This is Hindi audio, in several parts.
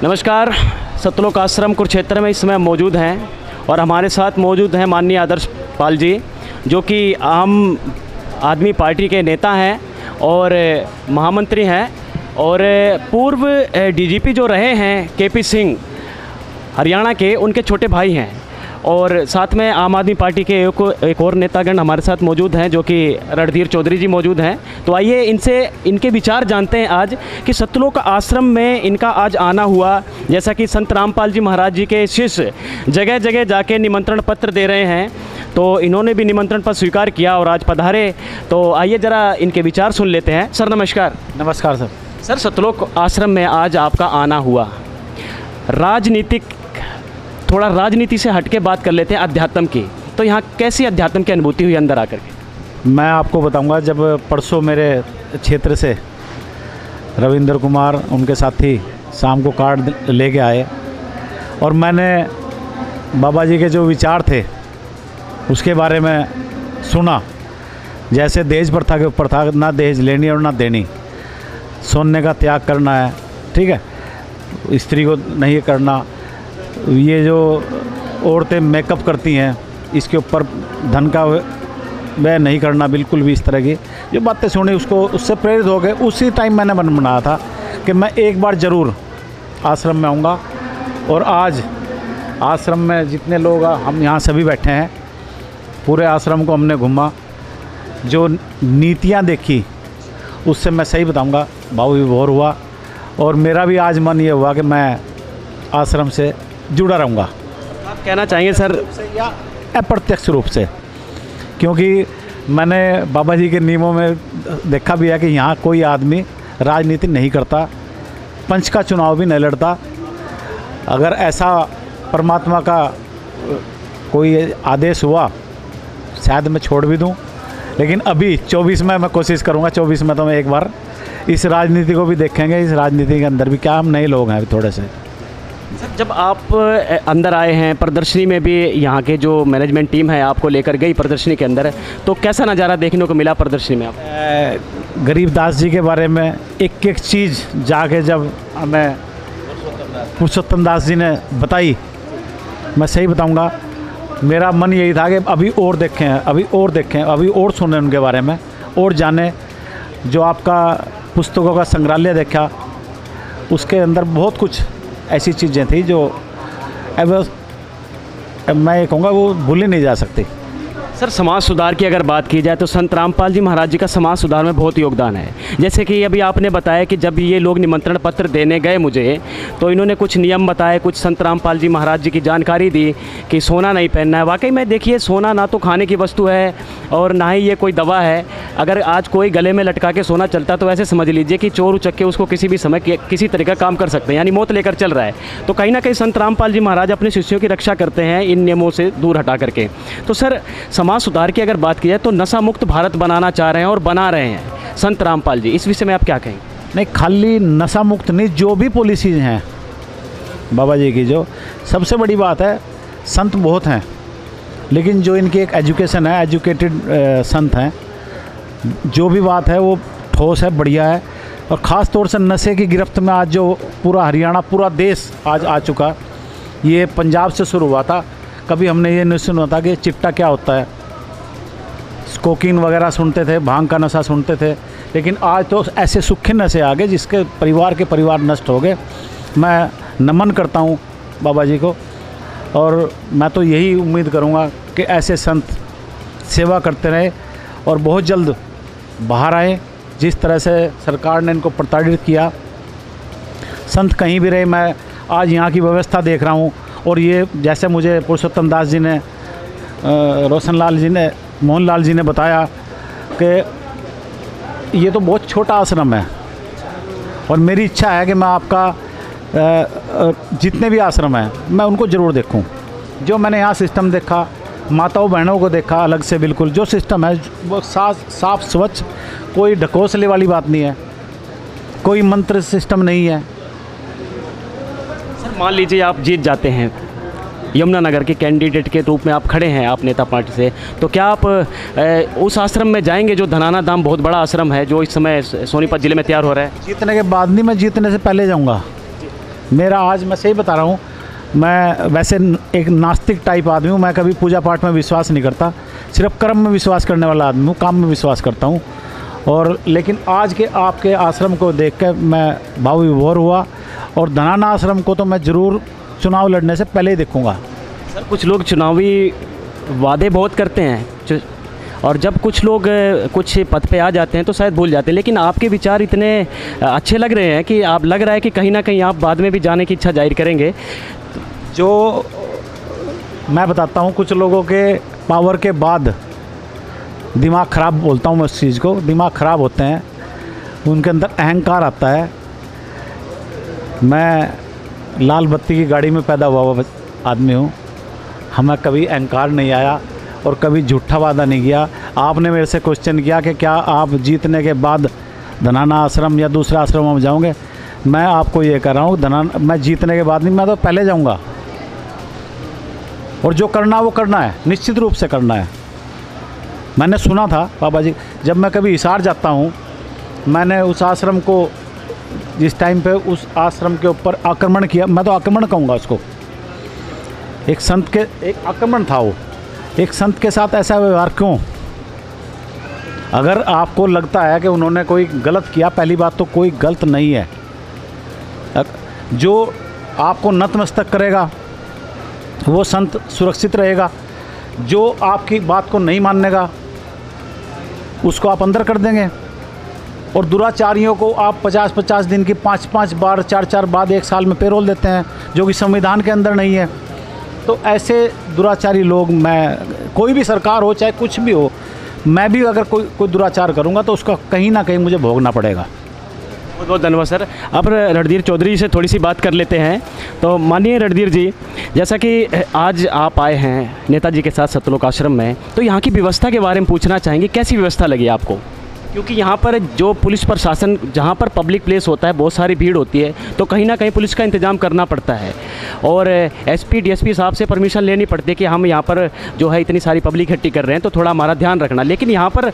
नमस्कार। सतलोक आश्रम कुरुक्षेत्र में इस समय मौजूद हैं और हमारे साथ मौजूद हैं माननीय आदर्श पाल जी, जो कि आम आदमी पार्टी के नेता हैं और महामंत्री हैं और पूर्व डीजीपी जो रहे हैं केपी सिंह हरियाणा के, उनके छोटे भाई हैं। और साथ में आम आदमी पार्टी के एक और नेतागण हमारे साथ मौजूद हैं, जो कि रणधीर चौधरी जी मौजूद हैं। तो आइए इनके विचार जानते हैं आज कि सतलोक आश्रम में इनका आज आना हुआ। जैसा कि संत रामपाल जी महाराज जी के शिष्य जगह जगह जाके निमंत्रण पत्र दे रहे हैं, तो इन्होंने भी निमंत्रण पत्र स्वीकार किया और आज पधारे। तो आइए ज़रा इनके विचार सुन लेते हैं। सर नमस्कार। नमस्कार सर। सर, सतलोक आश्रम में आज आपका आना हुआ, थोड़ा राजनीति से हटके बात कर लेते हैं, अध्यात्म की। तो यहाँ कैसी अध्यात्म की अनुभूति हुई अंदर आकर के? मैं आपको बताऊंगा, जब परसों मेरे क्षेत्र से रविंद्र कुमार उनके साथी शाम को कार्ड लेके आए और मैंने बाबा जी के जो विचार थे उसके बारे में सुना। जैसे दहेज प्रथा के ऊपर था, ना दहेज लेनी और ना देनी, सोने का त्याग करना है, ठीक है, स्त्री को नहीं करना, ये जो औरतें मेकअप करती हैं इसके ऊपर धन का व्यय नहीं करना, बिल्कुल भी। इस तरह की जो बातें सुनी उससे प्रेरित हो गए। उसी टाइम मैंने मन बनाया था कि मैं एक बार ज़रूर आश्रम में आऊँगा। और आज आश्रम में जितने लोग हम यहाँ सभी बैठे हैं, पूरे आश्रम को हमने घूमा, जो नीतियाँ देखी उससे मैं सही बताऊँगा भाव विभोर हुआ। और मेरा भी आज मन ये हुआ कि मैं आश्रम से जुड़ा रहूँगा। आप कहना चाहेंगे सर? या अप्रत्यक्ष रूप से, क्योंकि मैंने बाबा जी के नियमों में देखा भी है कि यहाँ कोई आदमी राजनीति नहीं करता, पंच का चुनाव भी नहीं लड़ता। अगर ऐसा परमात्मा का कोई आदेश हुआ शायद मैं छोड़ भी दूँ, लेकिन अभी 24 में मैं कोशिश करूँगा। 24 में तो मैं एक बार इस राजनीति को भी देखेंगे, इस राजनीति के अंदर भी क्या हम नए लोग हैं थोड़े से। सर, जब आप अंदर आए हैं, प्रदर्शनी में भी यहाँ के जो मैनेजमेंट टीम है आपको लेकर गई प्रदर्शनी के अंदर, तो कैसा नज़ारा देखने को मिला प्रदर्शनी में आप? गरीबदास जी के बारे में एक एक चीज़ जाके जब हमें पुरुषोत्तम दास जी ने बताई, मैं सही बताऊंगा, मेरा मन यही था कि अभी और देखें, अभी और देखें, अभी और सुने उनके बारे में और जाने। जो आपका पुस्तकों का संग्रहालय देखा, उसके अंदर बहुत कुछ ऐसी चीज़ें थी जो अब मैं ये कहूँगा वो भूली नहीं जा सकती। सर, समाज सुधार की अगर बात की जाए तो संत रामपाल जी महाराज जी का समाज सुधार में बहुत योगदान है। जैसे कि अभी आपने बताया कि जब ये लोग निमंत्रण पत्र देने गए मुझे, तो इन्होंने कुछ नियम बताए, कुछ संत रामपाल जी महाराज जी की जानकारी दी कि सोना नहीं पहनना है। वाकई में देखिए, सोना ना तो खाने की वस्तु है और ना ही ये कोई दवा है। अगर आज कोई गले में लटका के सोना चलता तो ऐसे समझ लीजिए कि चोर उचक्के उसको किसी भी समय किसी तरह का काम कर सकते हैं, यानी मौत लेकर चल रहा है। तो कहीं ना कहीं संत रामपाल जी महाराज अपने शिष्यों की रक्षा करते हैं इन नियमों से दूर हटा करके। तो सर, समाज सुधार की अगर बात की जाए तो नशा मुक्त भारत बनाना चाह रहे हैं और बना रहे हैं संत रामपाल जी, इस विषय में आप क्या कहेंगे? नहीं, खाली नशा मुक्त नहीं, जो भी पॉलिसीज हैं बाबा जी की, जो सबसे बड़ी बात है, संत बहुत हैं लेकिन जो इनकी एक एजुकेशन है, एजुकेटेड संत हैं, जो भी बात है वो ठोस है, बढ़िया है। और ख़ास तौर से नशे की गिरफ्त में आज जो पूरा हरियाणा, पूरा देश आज आ चुका। ये पंजाब से शुरू हुआ था, कभी हमने ये नहीं सुना था कि चिट्टा क्या होता है। कोकीन वगैरह सुनते थे, भांग का नशा सुनते थे, लेकिन आज तो ऐसे सूखे नशे आ गए जिसके परिवार नष्ट हो गए। मैं नमन करता हूँ बाबा जी को और मैं तो यही उम्मीद करूँगा कि ऐसे संत सेवा करते रहे और बहुत जल्द बाहर आए। जिस तरह से सरकार ने इनको प्रताड़ित किया, संत कहीं भी रहे, मैं आज यहाँ की व्यवस्था देख रहा हूँ। और ये जैसे मुझे पुरुषोत्तम दास जी ने, रोशनलाल जी ने, मोहनलाल जी ने बताया कि ये तो बहुत छोटा आश्रम है और मेरी इच्छा है कि मैं आपका जितने भी आश्रम हैं मैं उनको ज़रूर देखूं। जो मैंने यहाँ सिस्टम देखा, माताओं बहनों को देखा अलग से, बिल्कुल जो सिस्टम है वो साफ स्वच्छ, कोई ढकोसले वाली बात नहीं है, कोई मंत्र सिस्टम नहीं है। सर, मान लीजिए आप जीत जाते हैं, यमुनानगर के कैंडिडेट के रूप में आप खड़े हैं, आप नेता पार्टी से, तो क्या आप उस आश्रम में जाएंगे जो धनाना धाम बहुत बड़ा आश्रम है जो इस समय सोनीपत ज़िले में तैयार हो रहा है? जीतने के बाद नहीं, मैं जीतने से पहले जाऊंगा। मेरा आज मैं सही बता रहा हूँ, मैं वैसे एक नास्तिक टाइप आदमी हूँ। मैं कभी पूजा पाठ में विश्वास नहीं करता, सिर्फ कर्म में विश्वास करने वाला आदमी हूँ, काम में विश्वास करता हूँ। और लेकिन आज के आपके आश्रम को देख कर मैं भाव विभोर हुआ, और धनाना आश्रम को तो मैं ज़रूर चुनाव लड़ने से पहले ही देखूँगा। सर, कुछ लोग चुनावी वादे बहुत करते हैं और जब कुछ लोग कुछ पद पे आ जाते हैं तो शायद भूल जाते हैं, लेकिन आपके विचार इतने अच्छे लग रहे हैं कि आप लग रहा है कि कहीं ना कहीं आप बाद में भी जाने की इच्छा जाहिर करेंगे। जो मैं बताता हूँ, कुछ लोगों के पावर के बाद दिमाग ख़राब, बोलता हूँ मैं उस चीज़ को, दिमाग ख़राब होते हैं, उनके अंदर अहंकार आता है। मैं लाल बत्ती की गाड़ी में पैदा हुआ आदमी हूँ, हमें कभी अहंकार नहीं आया और कभी झूठा वादा नहीं किया। आपने मेरे से क्वेश्चन किया कि क्या आप जीतने के बाद धनाना आश्रम या दूसरा आश्रम में जाओगे। मैं आपको ये कह रहा हूँ, मैं जीतने के बाद नहीं, मैं तो पहले जाऊँगा, और जो करना वो करना है, निश्चित रूप से करना है। मैंने सुना था बाबा जी, जब मैं कभी हिसार जाता हूँ, मैंने उस आश्रम को, जिस टाइम पे उस आश्रम के ऊपर आक्रमण किया, मैं तो आक्रमण कहूँगा उसको, एक संत के, एक आक्रमण था वो, एक संत के साथ ऐसा व्यवहार क्यों? अगर आपको लगता है कि उन्होंने कोई गलत किया, पहली बात तो कोई गलत नहीं है। जो आपको नतमस्तक करेगा वो संत सुरक्षित रहेगा, जो आपकी बात को नहीं मानेगा उसको आप अंदर कर देंगे, और दुराचारियों को आप 50-50 दिन की 5-5 बार 4-4 बार 1 साल में पेरोल देते हैं, जो कि संविधान के अंदर नहीं है। तो ऐसे दुराचारी लोग, मैं कोई भी सरकार हो चाहे कुछ भी हो, मैं भी अगर कोई दुराचार करूंगा तो उसका कहीं ना कहीं मुझे भोगना पड़ेगा। बहुत बहुत धन्यवाद सर। अब रणधीर चौधरी से थोड़ी सी बात कर लेते हैं। तो माननीय रणधीर जी, जैसा कि आज आप आए हैं नेताजी के साथ सतलोक आश्रम में, तो यहाँ की व्यवस्था के बारे में पूछना चाहेंगे, कैसी व्यवस्था लगी आपको? क्योंकि यहाँ पर जो पुलिस प्रशासन, जहाँ पर पब्लिक प्लेस होता है, बहुत सारी भीड़ होती है, तो कहीं ना कहीं पुलिस का इंतजाम करना पड़ता है, और एसपी डीएसपी साहब से परमिशन लेनी पड़ती है कि हम यहाँ पर जो है इतनी सारी पब्लिक इकट्ठी कर रहे हैं, तो थोड़ा हमारा ध्यान रखना। लेकिन यहाँ पर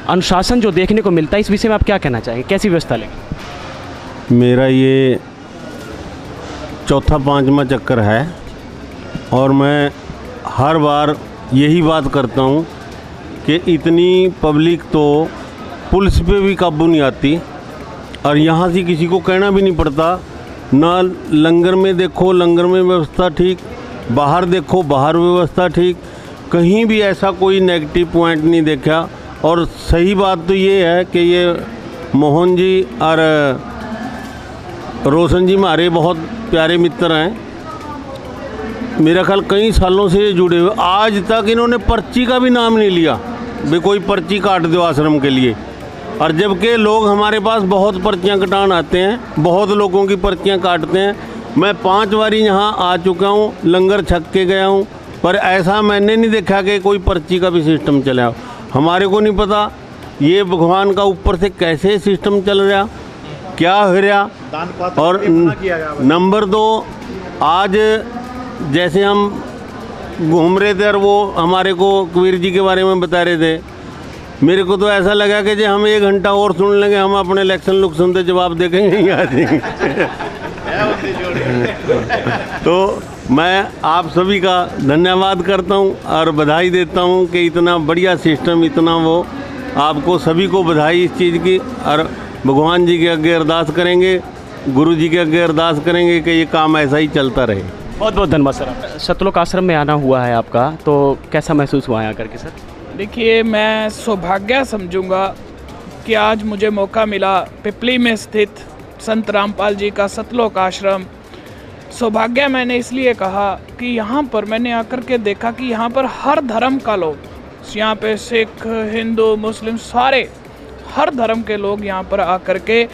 अनुशासन जो देखने को मिलता है, इस विषय में आप क्या कहना चाहेंगे, कैसी व्यवस्था लगी? मेरा ये चौथा 5वां चक्कर है, और मैं हर बार यही बात करता हूँ कि इतनी पब्लिक तो पुलिस पे भी काबू नहीं आती, और यहाँ से किसी को कहना भी नहीं पड़ता। ना लंगर में देखो, लंगर में व्यवस्था ठीक, बाहर देखो, बाहर व्यवस्था ठीक, कहीं भी ऐसा कोई नेगेटिव पॉइंट नहीं देखा। और सही बात तो ये है कि ये मोहन जी और रोशन जी हमारे बहुत प्यारे मित्र हैं, मेरा ख्याल कई सालों से ये जुड़े हुए, आज तक इन्होंने पर्ची का भी नाम नहीं लिया भाई कोई पर्ची काट दो आश्रम के लिए। और जबकि लोग हमारे पास बहुत पर्चियाँ कटान आते हैं, बहुत लोगों की पर्चियाँ काटते हैं। मैं 5 बारी यहाँ आ चुका हूँ, लंगर छक के गया हूँ, पर ऐसा मैंने नहीं देखा कि कोई पर्ची का भी सिस्टम चला। हमारे को नहीं पता ये भगवान का ऊपर से कैसे सिस्टम चल रहा, क्या हो रहा। और नंबर 2, आज जैसे हम घूम रहे थे और वो हमारे को कबीर जी के बारे में बता रहे थे, मेरे को तो ऐसा लगा कि जो हम 1 घंटा और सुन लेंगे, हम अपने इलेक्शन लुक्सन से जवाब दे के यहीं आ जाएंगे। तो मैं आप सभी का धन्यवाद करता हूं और बधाई देता हूं कि इतना बढ़िया सिस्टम, इतना वो, आपको सभी को बधाई इस चीज़ की। और भगवान जी के आगे अरदास करेंगे, गुरु जी के आगे अरदास करेंगे कि ये काम ऐसा ही चलता रहे। बहुत बहुत धन्यवाद सर। सतलोक आश्रम में आना हुआ है आपका, तो कैसा महसूस हुआ है आकर के सर? देखिए, मैं सौभाग्य समझूंगा कि आज मुझे मौका मिला पिपली में स्थित संत रामपाल जी का सतलोक आश्रम। सौभाग्य मैंने इसलिए कहा कि यहाँ पर मैंने आकर के देखा कि यहाँ पर हर धर्म का लोग, यहाँ पे सिख, हिंदू, मुस्लिम, सारे हर धर्म के लोग यहाँ पर आकर के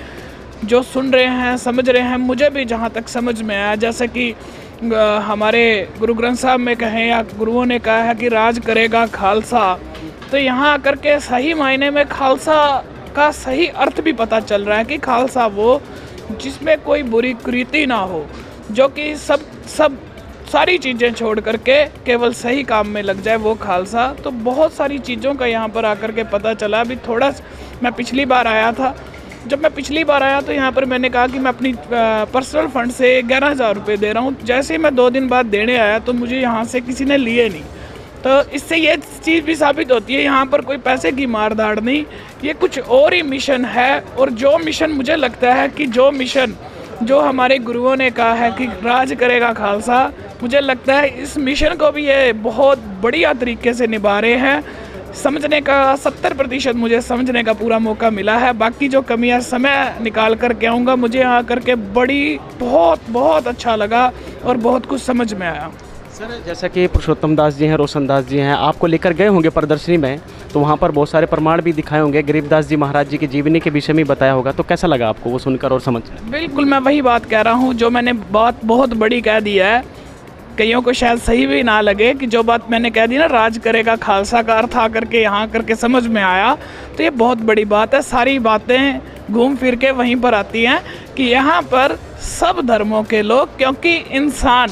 जो सुन रहे हैं, समझ रहे हैं। मुझे भी जहाँ तक समझ में आया, जैसे कि हमारे गुरु ग्रंथ साहब में कहें या गुरुओं ने कहा है कि राज करेगा खालसा, तो यहाँ आकर के सही मायने में खालसा का सही अर्थ भी पता चल रहा है कि खालसा वो जिसमें कोई बुरी कृति ना हो, जो कि सब सारी चीज़ें छोड़ करके केवल सही काम में लग जाए, वो खालसा। तो बहुत सारी चीज़ों का यहाँ पर आकर के पता चला। अभी थोड़ा मैं पिछली बार आया था जब मैं पिछली बार आया तो यहाँ पर मैंने कहा कि मैं अपनी पर्सनल फंड से 11,000 रुपये दे रहा हूँ। जैसे ही मैं 2 दिन बाद देने आया तो मुझे यहाँ से किसी ने लिए नहीं। तो इससे ये चीज़ भी साबित होती है यहाँ पर कोई पैसे की मार धाड़ नहीं, ये कुछ और ही मिशन है। और जो मिशन मुझे लगता है कि जो हमारे गुरुओं ने कहा है कि राज करेगा खालसा, मुझे लगता है इस मिशन को भी ये बहुत बढ़िया तरीके से निभा रहे हैं। समझने का 70% मुझे समझने का पूरा मौका मिला है। बाकी जो कमियां समय निकाल कर के आऊँगा, मुझे यहाँ करके बहुत अच्छा लगा और बहुत कुछ समझ में आया। सर, जैसा कि पुरुषोत्तम दास जी हैं, रोशन दास जी हैं, आपको लेकर गए होंगे प्रदर्शनी में, तो वहाँ पर बहुत सारे प्रमाण भी दिखाए होंगे, गरीबदास जी महाराज जी की जीवनी के विषय में बताया होगा, तो कैसा लगा आपको वो सुनकर और समझ? बिल्कुल, मैं वही बात कह रहा हूँ जो मैंने बात बहुत बड़ी कह दी है। कईयों को शायद सही भी ना लगे कि जो बात मैंने कह दी ना, राज करेगा खालसा का अर्थ आकर के यहाँ करके समझ में आया, तो ये बहुत बड़ी बात है। सारी बातें घूम फिर के वहीं पर आती हैं कि यहाँ पर सब धर्मों के लोग, क्योंकि इंसान,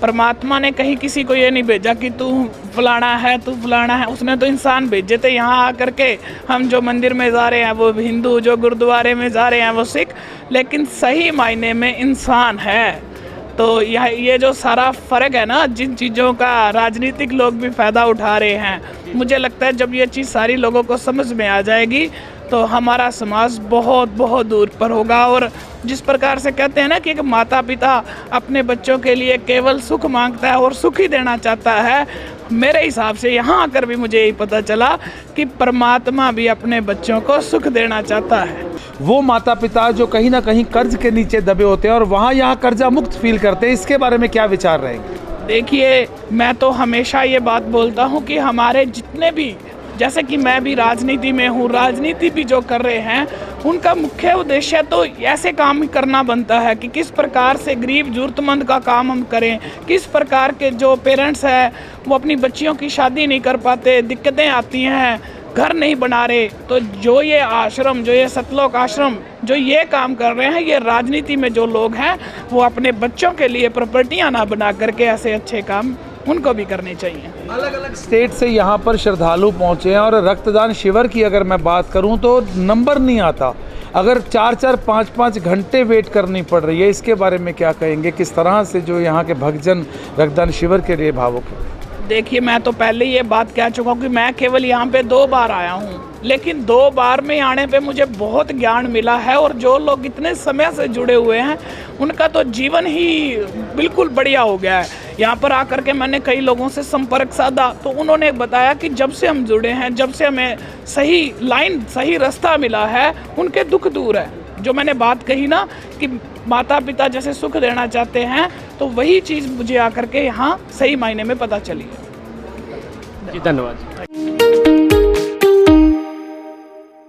परमात्मा ने कहीं किसी को ये नहीं भेजा कि तू फलाना है, तू फलाना है, उसने तो इंसान भेजे थे यहाँ आकर के। हम जो मंदिर में जा रहे हैं वो हिंदू, जो गुरुद्वारे में जा रहे हैं वो सिख, लेकिन सही मायने में इंसान है। तो ये जो सारा फ़र्क है ना, जिन चीज़ों का राजनीतिक लोग भी फ़ायदा उठा रहे हैं, मुझे लगता है जब ये चीज़ सारी लोगों को समझ में आ जाएगी तो हमारा समाज बहुत दूर पर होगा। और जिस प्रकार से कहते हैं ना कि एक माता पिता अपने बच्चों के लिए केवल सुख मांगता है और सुख ही देना चाहता है, मेरे हिसाब से यहाँ आकर भी मुझे यही पता चला कि परमात्मा भी अपने बच्चों को सुख देना चाहता है। वो माता पिता जो कहीं ना कहीं कर्ज के नीचे दबे होते हैं और वहाँ यहाँ कर्जा मुक्त फील करते हैं, इसके बारे में क्या विचार रहेंगे? देखिए, मैं तो हमेशा ये बात बोलता हूँ कि हमारे जितने भी, जैसे कि मैं भी राजनीति में हूँ, राजनीति भी जो कर रहे हैं, उनका मुख्य उद्देश्य तो ऐसे काम करना बनता है कि किस प्रकार से गरीब ज़रूरतमंद का काम हम करें, किस प्रकार के जो पेरेंट्स हैं वो अपनी बच्चियों की शादी नहीं कर पाते, दिक्कतें आती हैं, घर नहीं बना रहे। तो जो ये आश्रम, जो ये सतलोक आश्रम जो ये काम कर रहे हैं, ये राजनीति में जो लोग हैं वो अपने बच्चों के लिए प्रॉपर्टियाँ ना बना करके ऐसे अच्छे काम उनको भी करने चाहिए। अलग अलग स्टेट से यहाँ पर श्रद्धालु पहुँचे हैं और रक्तदान शिविर की अगर मैं बात करूँ तो नंबर नहीं आता, अगर 4-4, 5-5 घंटे वेट करनी पड़ रही है, इसके बारे में क्या कहेंगे? किस तरह से जो यहाँ के भक्तजन रक्तदान शिविर के लिए भावुक हैं? देखिए, मैं तो पहले ये बात कह चुका हूँ कि मैं केवल यहाँ पे 2 बार आया हूँ, लेकिन 2 बार में आने पे मुझे बहुत ज्ञान मिला है। और जो लोग इतने समय से जुड़े हुए हैं उनका तो जीवन ही बिल्कुल बढ़िया हो गया है। यहाँ पर आकर के मैंने कई लोगों से संपर्क साधा तो उन्होंने बताया कि जब से हम जुड़े हैं, जब से हमें सही लाइन, सही रास्ता मिला है, उनके दुख दूर है। जो मैंने बात कही ना कि माता पिता जैसे सुख देना चाहते हैं, तो वही चीज़ मुझे आकर के यहाँ सही मायने में पता चली है। जी, धन्यवाद।